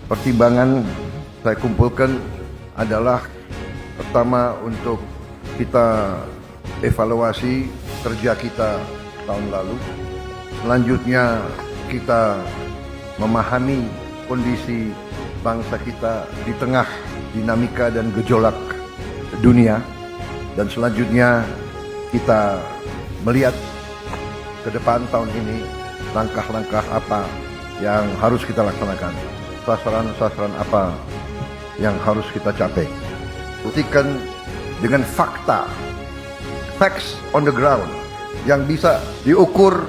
pertimbangan saya kumpulkan adalah pertama untuk kita evaluasi kerja kita tahun lalu. Selanjutnya kita memahami kondisi bangsa kita di tengah dinamika dan gejolak dunia. Dan selanjutnya kita melihat ke depan tahun ini langkah-langkah apa yang harus kita laksanakan, sasaran-sasaran apa yang harus kita capai. Buktikan dengan fakta, facts on the ground yang bisa diukur,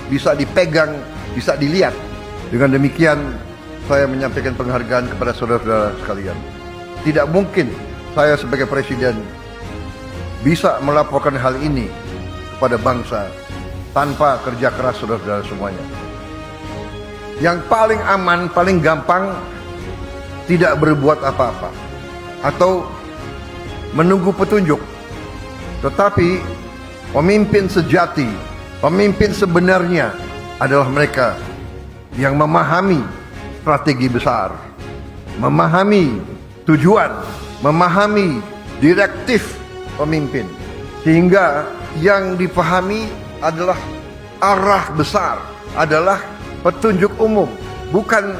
bisa dipegang, bisa dilihat. Dengan demikian saya menyampaikan penghargaan kepada saudara-saudara sekalian. Tidak mungkin saya sebagai presiden bisa melaporkan hal ini kepada bangsa tanpa kerja keras saudara-saudara semuanya. Yang paling aman, paling gampang, tidak berbuat apa-apa atau menunggu petunjuk. Tetapi pemimpin sejati, pemimpin sebenarnya adalah mereka yang memahami strategi besar, memahami tujuan, memahami direktif pemimpin, sehingga yang dipahami adalah arah besar, adalah petunjuk umum, bukan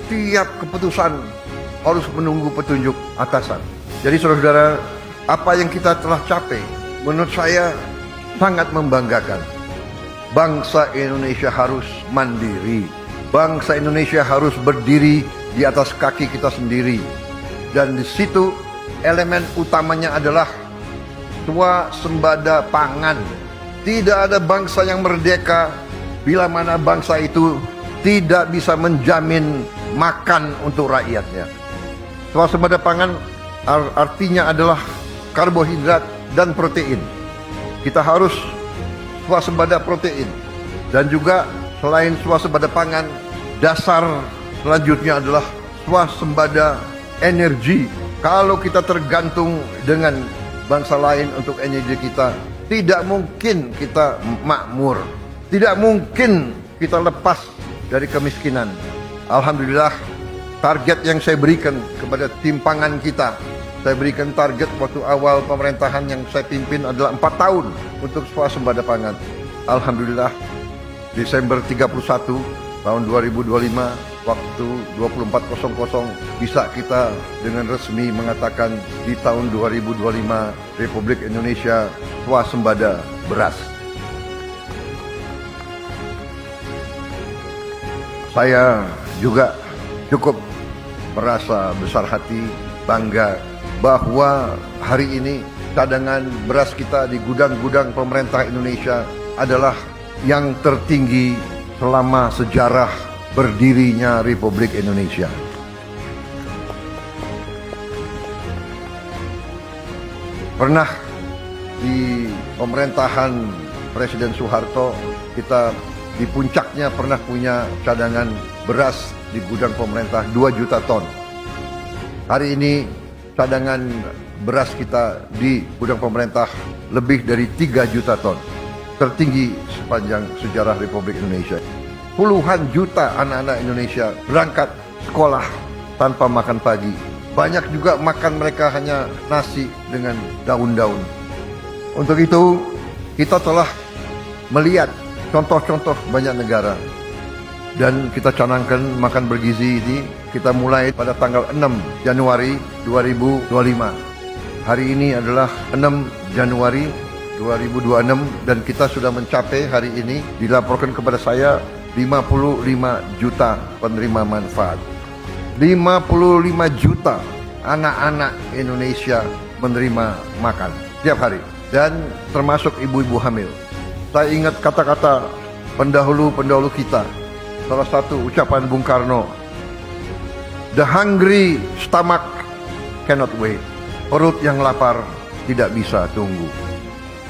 tiap keputusan harus menunggu petunjuk atasan. Jadi saudara-saudara, apa yang kita telah capai menurut saya sangat membanggakan. Bangsa Indonesia harus mandiri, bangsa Indonesia harus berdiri di atas kaki kita sendiri. Dan di situ elemen utamanya adalah swasembada pangan. Tidak ada bangsa yang merdeka bila mana bangsa itu tidak bisa menjamin makan untuk rakyatnya. Swasembada pangan artinya adalah karbohidrat dan protein. Kita harus swasembada protein. Dan juga selain swasembada pangan, dasar selanjutnya adalah swasembada energi. Kalau kita tergantung dengan bangsa lain untuk energi kita, tidak mungkin kita makmur, tidak mungkin kita lepas dari kemiskinan. Alhamdulillah, target yang saya berikan kepada timpangan kita, saya berikan target waktu awal pemerintahan yang saya pimpin adalah 4 tahun untuk swasembada pangan. Alhamdulillah, Desember 31 tahun 2025 waktu 24.00 bisa kita dengan resmi mengatakan di tahun 2025 Republik Indonesia swasembada beras. Saya juga cukup merasa besar hati, bangga bahwa hari ini cadangan beras kita di gudang-gudang pemerintah Indonesia adalah yang tertinggi selama sejarah berdirinya Republik Indonesia. Pernah di pemerintahan Presiden Soeharto, kita di puncaknya pernah punya cadangan beras di gudang pemerintah 2 juta ton. Hari ini cadangan beras kita di gudang pemerintah lebih dari 3 juta ton. Tertinggi sepanjang sejarah Republik Indonesia. Puluhan juta anak-anak Indonesia berangkat sekolah tanpa makan pagi. Banyak juga makan mereka hanya nasi dengan daun-daun. Untuk itu, kita telah melihat contoh-contoh banyak negara. Dan kita canangkan makan bergizi ini, kita mulai pada tanggal 6 Januari 2025. Hari ini adalah 6 Januari 2026 dan kita sudah mencapai hari ini, dilaporkan kepada saya, 55 juta penerima manfaat. 55 juta anak-anak Indonesia menerima makan tiap hari. Dan termasuk ibu-ibu hamil. Saya ingat kata-kata pendahulu-pendahulu kita. Salah satu ucapan Bung Karno, "The hungry stomach cannot wait." Perut yang lapar tidak bisa tunggu.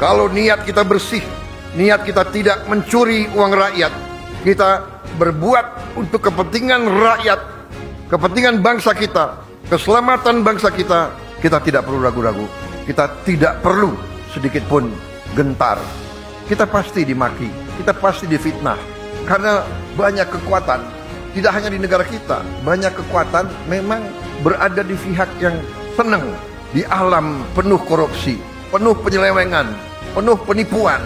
Kalau niat kita bersih, niat kita tidak mencuri uang rakyat, kita berbuat untuk kepentingan rakyat, kepentingan bangsa kita, keselamatan bangsa kita, kita tidak perlu ragu-ragu. Kita tidak perlu sedikit pun gentar. Kita pasti dimaki, kita pasti difitnah. Karena banyak kekuatan tidak hanya di negara kita, banyak kekuatan memang berada di pihak yang senang di alam penuh korupsi, penuh penyelewengan, penuh penipuan.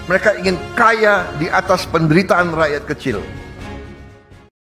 Mereka ingin kaya di atas penderitaan rakyat kecil.